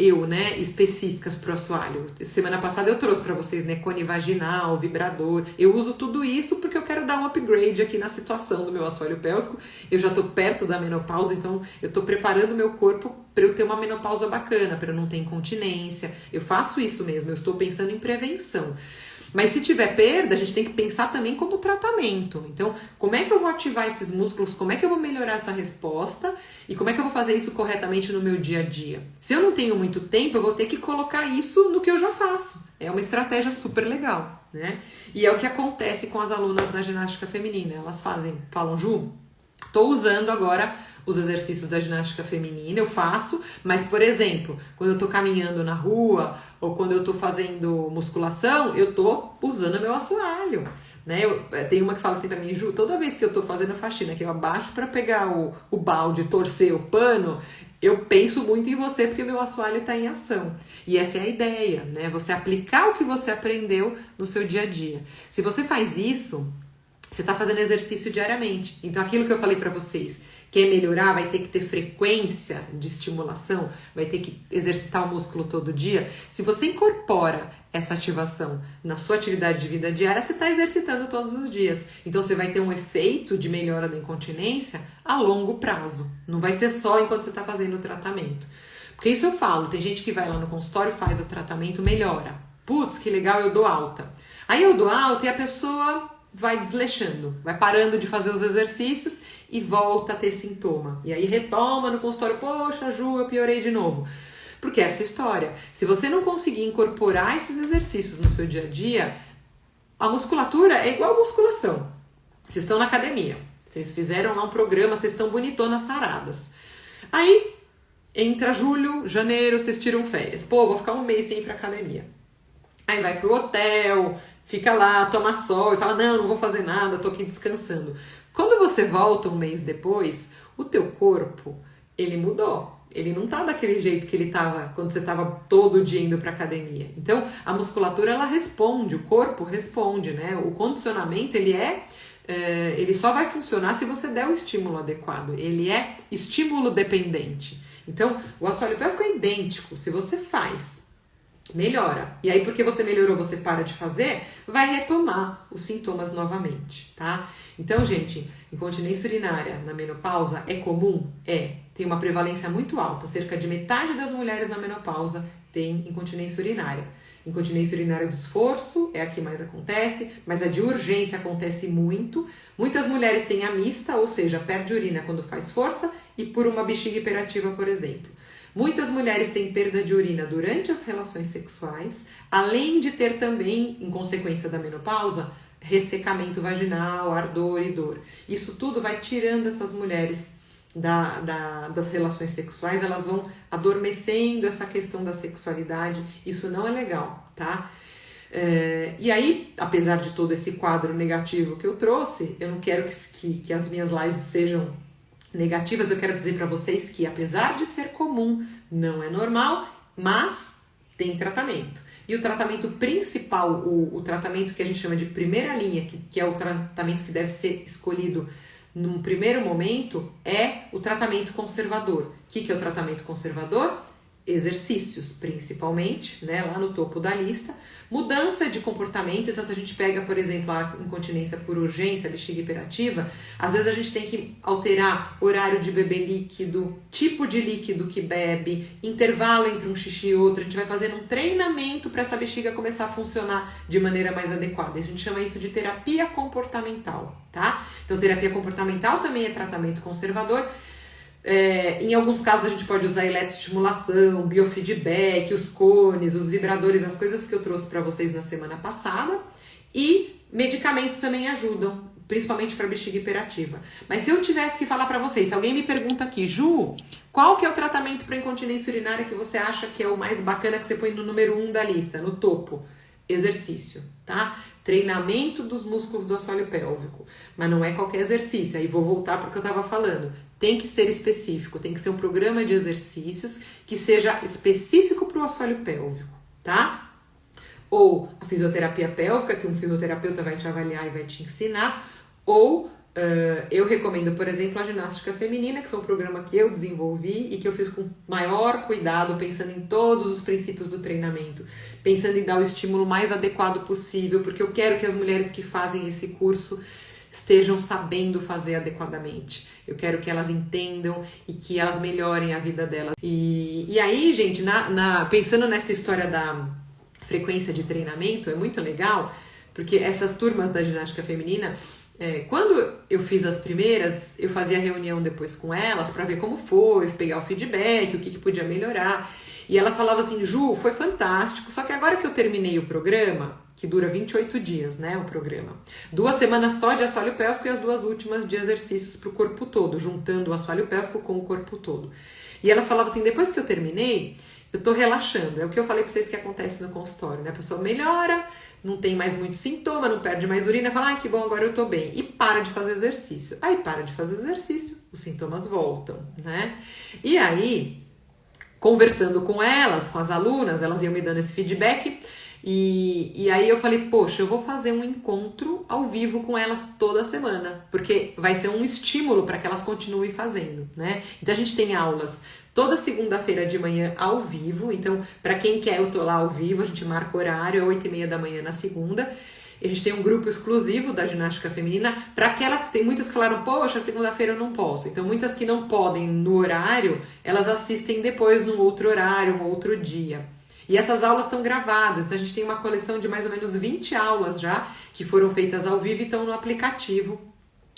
específicas pro assoalho. Semana passada eu trouxe pra vocês, né, cone vaginal, vibrador. Eu uso tudo isso porque eu quero dar um upgrade aqui na situação do meu assoalho pélvico. Eu já tô perto da menopausa, então eu tô preparando o meu corpo para eu ter uma menopausa bacana, para eu não ter incontinência. Eu faço isso mesmo, eu estou pensando em prevenção. Mas se tiver perda, a gente tem que pensar também como tratamento. Então, como é que eu vou ativar esses músculos? Como é que eu vou melhorar essa resposta? E como é que eu vou fazer isso corretamente no meu dia a dia? Se eu não tenho muito tempo, eu vou ter que colocar isso no que eu já faço. É uma estratégia super legal, né? E é o que acontece com as alunas da ginástica feminina. Elas falam, Ju, tô usando agora os exercícios da ginástica feminina, eu faço, mas, por exemplo, quando eu tô caminhando na rua ou quando eu tô fazendo musculação, eu tô usando meu assoalho, né? Tem uma que fala assim pra mim, Ju, toda vez que eu tô fazendo faxina, que eu abaixo pra pegar o balde, torcer o pano, eu penso muito em você porque meu assoalho tá em ação. E essa é a ideia, né? Você aplicar o que você aprendeu no seu dia a dia. Se você faz isso, você tá fazendo exercício diariamente. Então, aquilo que eu falei pra vocês, quer melhorar, vai ter que ter frequência de estimulação, vai ter que exercitar o músculo todo dia. Se você incorpora essa ativação na sua atividade de vida diária, você está exercitando todos os dias. Então você vai ter um efeito de melhora da incontinência a longo prazo. Não vai ser só enquanto você está fazendo o tratamento. Porque isso eu falo, tem gente que vai lá no consultório, faz o tratamento, melhora. Putz, que legal, eu dou alta. Aí eu dou alta e a pessoa vai desleixando, vai parando de fazer os exercícios e volta a ter sintoma. E aí retoma no consultório, poxa, Ju, eu piorei de novo. Porque essa história, se você não conseguir incorporar esses exercícios no seu dia a dia, a musculatura é igual a musculação. Vocês estão na academia, vocês fizeram lá um programa, vocês estão bonitonas saradas. Aí, entra julho, janeiro, vocês tiram férias. Pô, vou ficar um mês sem ir pra academia. Aí vai pro hotel, fica lá, toma sol e fala, não vou fazer nada, tô aqui descansando. Quando você volta um mês depois, o teu corpo, ele mudou. Ele não tá daquele jeito que ele tava quando você tava todo dia indo pra academia. Então, a musculatura, ela responde, o corpo responde, né? O condicionamento, ele é ele só vai funcionar se você der o estímulo adequado. Ele é estímulo dependente. Então, o assoalho pélvico é idêntico. Se você faz, melhora. E aí, porque você melhorou, você para de fazer, vai retomar os sintomas novamente, tá? Então, gente, incontinência urinária na menopausa é comum? É. Tem uma prevalência muito alta. Cerca de metade das mulheres na menopausa tem incontinência urinária. Incontinência urinária de esforço é a que mais acontece, mas a de urgência acontece muito. Muitas mulheres têm a mista, ou seja, perde urina quando faz força e por uma bexiga hiperativa, por exemplo. Muitas mulheres têm perda de urina durante as relações sexuais, além de ter também, em consequência da menopausa, ressecamento vaginal, ardor e dor. Isso tudo vai tirando essas mulheres das relações sexuais, elas vão adormecendo essa questão da sexualidade, isso não é legal, tá? E aí, apesar de todo esse quadro negativo que eu trouxe, eu não quero que as minhas lives sejam negativas, eu quero dizer para vocês que, apesar de ser comum, não é normal, mas tem tratamento. E o tratamento principal, o tratamento que a gente chama de primeira linha, que é o tratamento que deve ser escolhido num primeiro momento, é o tratamento conservador. O que é o tratamento conservador? Exercícios, principalmente, né, lá no topo da lista. Mudança de comportamento, então se a gente pega, por exemplo, a incontinência por urgência, a bexiga hiperativa, às vezes a gente tem que alterar horário de beber líquido, tipo de líquido que bebe, intervalo entre um xixi e outro, a gente vai fazendo um treinamento para essa bexiga começar a funcionar de maneira mais adequada. A gente chama isso de terapia comportamental, tá? Então terapia comportamental também é tratamento conservador. Em alguns casos a gente pode usar eletroestimulação, biofeedback, os cones, os vibradores, as coisas que eu trouxe para vocês na semana passada. E medicamentos também ajudam, principalmente para bexiga hiperativa. Mas se eu tivesse que falar para vocês, se alguém me pergunta aqui, Ju, qual que é o tratamento para incontinência urinária que você acha que é o mais bacana, que você põe no número 1 da lista, no topo? Exercício, tá? Treinamento dos músculos do assoalho pélvico. Mas não é qualquer exercício, aí vou voltar para o que eu estava falando. Tem que ser específico, tem que ser um programa de exercícios que seja específico para o assoalho pélvico, tá? Ou a fisioterapia pélvica, que um fisioterapeuta vai te avaliar e vai te ensinar, ou eu recomendo, por exemplo, a ginástica feminina, que foi um programa que eu desenvolvi e que eu fiz com maior cuidado, pensando em todos os princípios do treinamento, pensando em dar o estímulo mais adequado possível, porque eu quero que as mulheres que fazem esse curso estejam sabendo fazer adequadamente. Eu quero que elas entendam e que elas melhorem a vida delas. E aí, gente, pensando nessa história da frequência de treinamento, é muito legal, porque essas turmas da ginástica feminina, quando eu fiz as primeiras, eu fazia reunião depois com elas para ver como foi, pegar o feedback, o que podia melhorar. E elas falavam assim, Ju, foi fantástico, só que agora que eu terminei o programa, que dura 28 dias, né, o programa, 2 semanas só de assoalho pélvico e as 2 últimas de exercícios para o corpo todo, juntando o assoalho pélvico com o corpo todo. E elas falavam assim, depois que eu terminei, eu tô relaxando. É o que eu falei pra vocês que acontece no consultório, né? A pessoa melhora, não tem mais muito sintoma, não perde mais urina, fala, ai, que bom, agora eu tô bem. E para de fazer exercício. Aí para de fazer exercício, os sintomas voltam, né? E aí, conversando com elas, com as alunas, elas iam me dando esse feedback. E aí eu falei, poxa, eu vou fazer um encontro ao vivo com elas toda semana, porque vai ser um estímulo para que elas continuem fazendo, né? Então a gente tem aulas toda segunda-feira de manhã ao vivo, então para quem quer eu tô lá ao vivo, a gente marca horário, é 8h30 da manhã na segunda. A gente tem um grupo exclusivo da ginástica feminina para aquelas que tem muitas que falaram, poxa, segunda-feira eu não posso. Então muitas que não podem no horário, elas assistem depois num outro horário, um outro dia. E essas aulas estão gravadas, então a gente tem uma coleção de mais ou menos 20 aulas já, que foram feitas ao vivo e estão no aplicativo.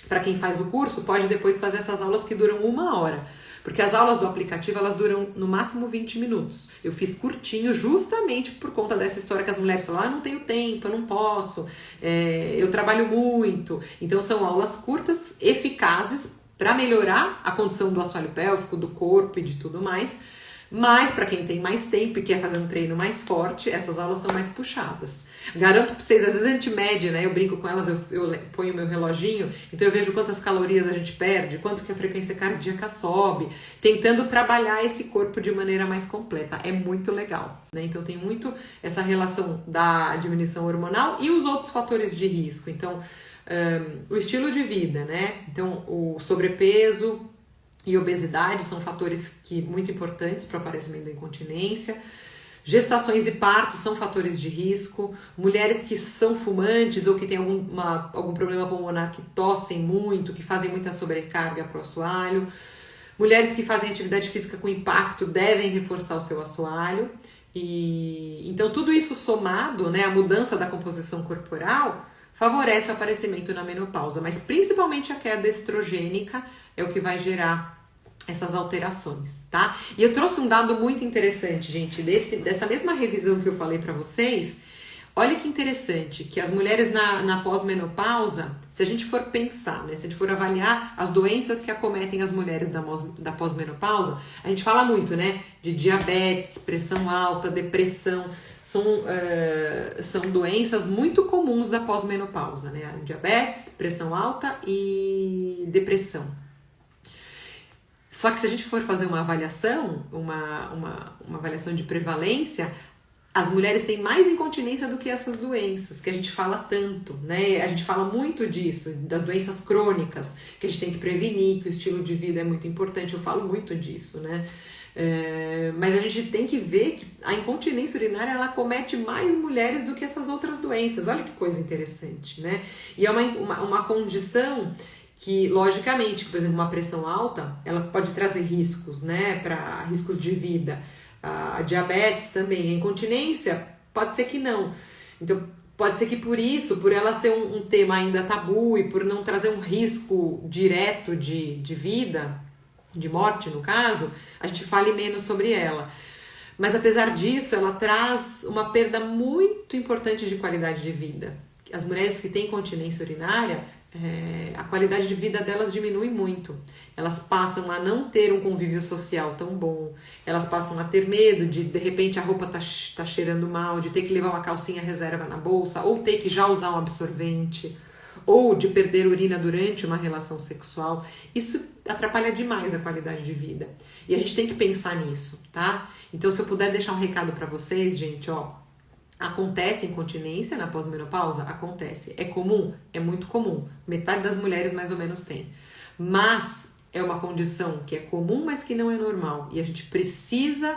Para quem faz o curso, pode depois fazer essas aulas que duram 1 hora. Porque as aulas do aplicativo, elas duram no máximo 20 minutos. Eu fiz curtinho justamente por conta dessa história que as mulheres falam, eu não tenho tempo, eu não posso, eu trabalho muito. Então são aulas curtas, eficazes, para melhorar a condição do assoalho pélvico, do corpo e de tudo mais. Mas para quem tem mais tempo e quer fazer um treino mais forte, essas aulas são mais puxadas. Garanto para vocês, às vezes a gente mede, né? Eu brinco com elas, eu ponho meu reloginho, então eu vejo quantas calorias a gente perde, quanto que a frequência cardíaca sobe, tentando trabalhar esse corpo de maneira mais completa. É muito legal, né? Então tem muito essa relação da diminuição hormonal e os outros fatores de risco. Então, O estilo de vida, né? Então, o sobrepeso e obesidade são fatores muito importantes para o aparecimento da incontinência. Gestações e partos são fatores de risco. Mulheres que são fumantes ou que têm algum problema pulmonar, que tossem muito, que fazem muita sobrecarga para o assoalho. Mulheres que fazem atividade física com impacto devem reforçar o seu assoalho. Então, tudo isso somado, né, a mudança da composição corporal, favorece o aparecimento na menopausa, mas principalmente a queda estrogênica é o que vai gerar essas alterações, tá? E eu trouxe um dado muito interessante, gente, dessa mesma revisão que eu falei para vocês. Olha que interessante, que as mulheres na pós-menopausa, se a gente for pensar, né, se a gente for avaliar as doenças que acometem as mulheres da pós-menopausa, a gente fala muito, né, de diabetes, pressão alta, depressão, são doenças muito comuns da pós-menopausa, né, diabetes, pressão alta e depressão. Só que se a gente for fazer uma avaliação, uma avaliação de prevalência, as mulheres têm mais incontinência do que essas doenças, que a gente fala tanto, né? A gente fala muito disso, das doenças crônicas, que a gente tem que prevenir, que o estilo de vida é muito importante, eu falo muito disso, né? Mas a gente tem que ver que a incontinência urinária, ela acomete mais mulheres do que essas outras doenças. Olha que coisa interessante, né? E é uma condição que, logicamente, por exemplo, uma pressão alta, ela pode trazer riscos, né? Para riscos de vida. A diabetes também, a incontinência, pode ser que não. Então, pode ser que por ela ser um tema ainda tabu e por não trazer um risco direto de vida, de morte no caso, a gente fale menos sobre ela. Mas apesar disso, ela traz uma perda muito importante de qualidade de vida. As mulheres que têm incontinência urinária, a qualidade de vida delas diminui muito. Elas passam a não ter um convívio social tão bom. Elas passam a ter medo de repente, a roupa tá cheirando mal, de ter que levar uma calcinha reserva na bolsa, ou ter que já usar um absorvente, ou de perder urina durante uma relação sexual. Isso atrapalha demais a qualidade de vida. E a gente tem que pensar nisso, tá? Então, se eu puder deixar um recado para vocês, gente, acontece incontinência na pós-menopausa? Acontece. É comum? É muito comum. Metade das mulheres mais ou menos tem. Mas é uma condição que é comum, mas que não é normal. E a gente precisa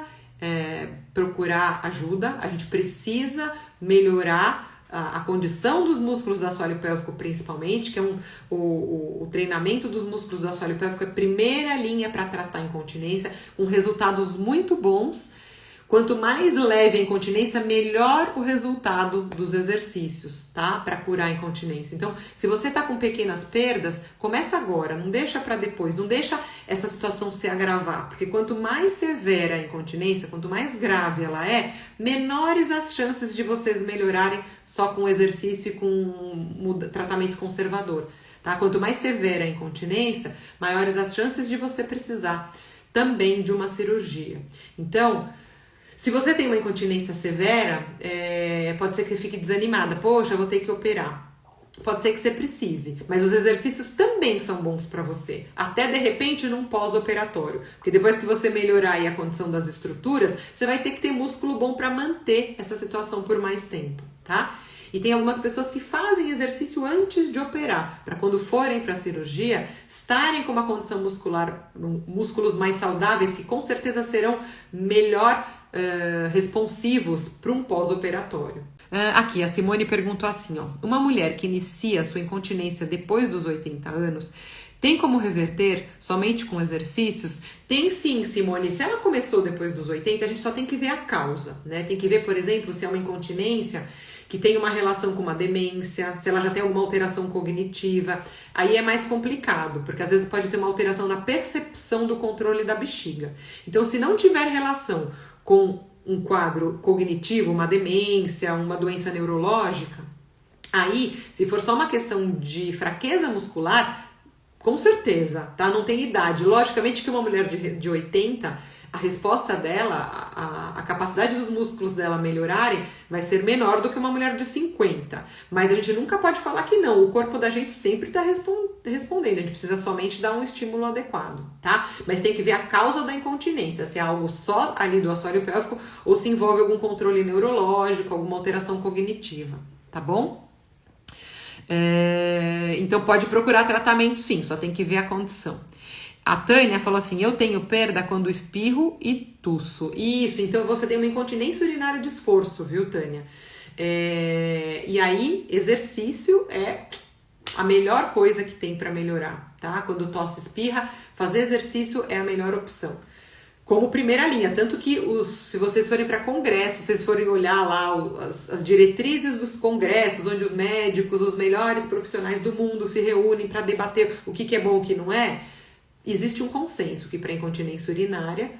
procurar ajuda, a gente precisa melhorar a condição dos músculos do assoalho pélvico, principalmente, que é o treinamento dos músculos do assoalho pélvico é a primeira linha para tratar a incontinência, com resultados muito bons. Quanto mais leve a incontinência, melhor o resultado dos exercícios, tá? Para curar a incontinência. Então, se você tá com pequenas perdas, começa agora, não deixa para depois, não deixa essa situação se agravar, porque quanto mais severa a incontinência, quanto mais grave ela é, menores as chances de vocês melhorarem só com exercício e com tratamento conservador, tá? Quanto mais severa a incontinência, maiores as chances de você precisar também de uma cirurgia. Então, se você tem uma incontinência severa, pode ser que você fique desanimada. Poxa, eu vou ter que operar. Pode ser que você precise, mas os exercícios também são bons para você. Até, de repente, num pós-operatório. Porque depois que você melhorar aí a condição das estruturas, você vai ter que ter músculo bom para manter essa situação por mais tempo, tá? E tem algumas pessoas que fazem exercício antes de operar, para quando forem para a cirurgia, estarem com uma condição muscular, músculos mais saudáveis, que com certeza serão melhor responsivos para um pós-operatório. Aqui, a Simone perguntou assim, uma mulher que inicia sua incontinência depois dos 80 anos, tem como reverter somente com exercícios? Tem sim, Simone. Se ela começou depois dos 80, a gente só tem que ver a causa, né? Tem que ver, por exemplo, se é uma incontinência que tem uma relação com uma demência, se ela já tem alguma alteração cognitiva. Aí é mais complicado, porque às vezes pode ter uma alteração na percepção do controle da bexiga. Então, se não tiver relação com um quadro cognitivo, uma demência, uma doença neurológica, aí, se for só uma questão de fraqueza muscular, com certeza, tá? Não tem idade. Logicamente que uma mulher de 80, a resposta dela, a capacidade dos músculos dela melhorarem vai ser menor do que uma mulher de 50. Mas a gente nunca pode falar que não. O corpo da gente sempre está respondendo. A gente precisa somente dar um estímulo adequado, tá? Mas tem que ver a causa da incontinência. Se é algo só ali do assoalho pélvico ou se envolve algum controle neurológico, alguma alteração cognitiva, tá bom? Então pode procurar tratamento sim, só tem que ver a condição. A Tânia falou assim, eu tenho perda quando espirro e tuço. Isso, então você tem uma incontinência urinária de esforço, viu, Tânia? E aí, exercício é a melhor coisa que tem para melhorar, tá? Quando tosse, espirra, fazer exercício é a melhor opção. Como primeira linha, tanto que se vocês forem para congressos, vocês forem olhar lá as diretrizes dos congressos, onde os médicos, os melhores profissionais do mundo se reúnem para debater o que é bom e o que não é, existe um consenso que para incontinência urinária,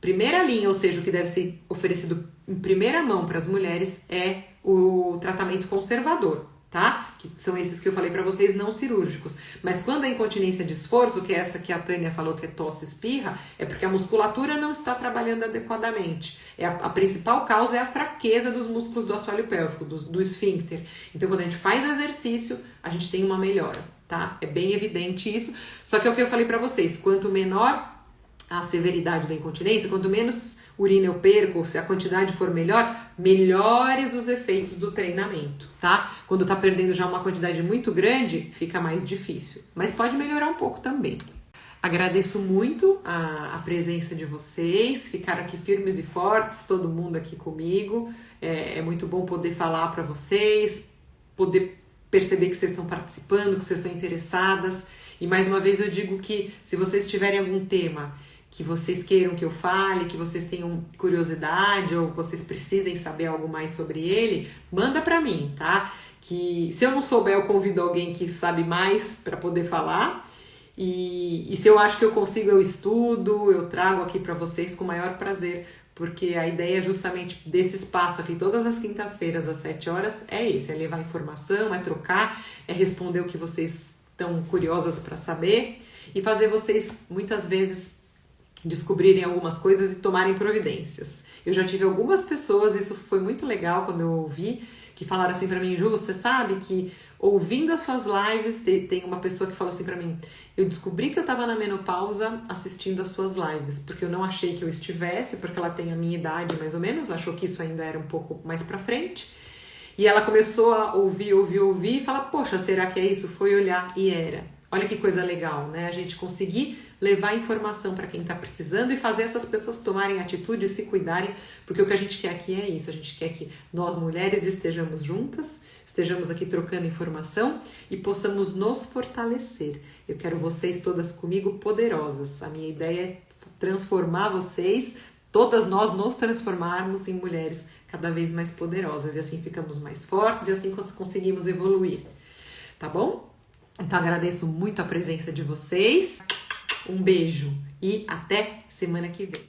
primeira linha, ou seja, o que deve ser oferecido em primeira mão para as mulheres é o tratamento conservador, tá? Que são esses que eu falei para vocês, não cirúrgicos. Mas quando a incontinência de esforço, que é essa que a Tânia falou que é tosse, espirra, é porque a musculatura não está trabalhando adequadamente. A principal causa é a fraqueza dos músculos do assoalho pélvico, do esfíncter. Então, quando a gente faz exercício, a gente tem uma melhora, tá? É bem evidente isso. Só que é o que eu falei para vocês, quanto menor a severidade da incontinência, quanto menos urina eu perco, se a quantidade for melhor, melhores os efeitos do treinamento, tá? Quando tá perdendo já uma quantidade muito grande, fica mais difícil, mas pode melhorar um pouco também. Agradeço muito a presença de vocês, ficaram aqui firmes e fortes, todo mundo aqui comigo. É muito bom poder falar para vocês, poder perceber que vocês estão participando, que vocês estão interessadas. E mais uma vez eu digo que se vocês tiverem algum tema que vocês queiram que eu fale, que vocês tenham curiosidade ou vocês precisem saber algo mais sobre ele, manda pra mim, tá? Que se eu não souber, eu convido alguém que sabe mais para poder falar. E se eu acho que eu consigo, eu estudo, eu trago aqui para vocês com o maior prazer, porque a ideia justamente desse espaço aqui, todas as quintas-feiras às 7 horas, é esse, é levar informação, é trocar, é responder o que vocês estão curiosas para saber e fazer vocês, muitas vezes, descobrirem algumas coisas e tomarem providências. Eu já tive algumas pessoas, isso foi muito legal quando eu ouvi, que falaram assim pra mim, Ju, você sabe que ouvindo as suas lives, tem uma pessoa que falou assim pra mim, eu descobri que eu tava na menopausa assistindo as suas lives, porque eu não achei que eu estivesse, porque ela tem a minha idade mais ou menos, achou que isso ainda era um pouco mais pra frente, e ela começou a ouvir e falar, poxa, será que é isso? Foi olhar e era. Olha que coisa legal, né? A gente conseguir levar informação para quem está precisando e fazer essas pessoas tomarem atitude e se cuidarem, porque o que a gente quer aqui é isso, a gente quer que nós mulheres estejamos juntas, estejamos aqui trocando informação e possamos nos fortalecer. Eu quero vocês todas comigo poderosas, a minha ideia é transformar vocês, todas nós nos transformarmos em mulheres cada vez mais poderosas e assim ficamos mais fortes e assim conseguimos evoluir, tá bom? Então agradeço muito a presença de vocês. Um beijo e até semana que vem.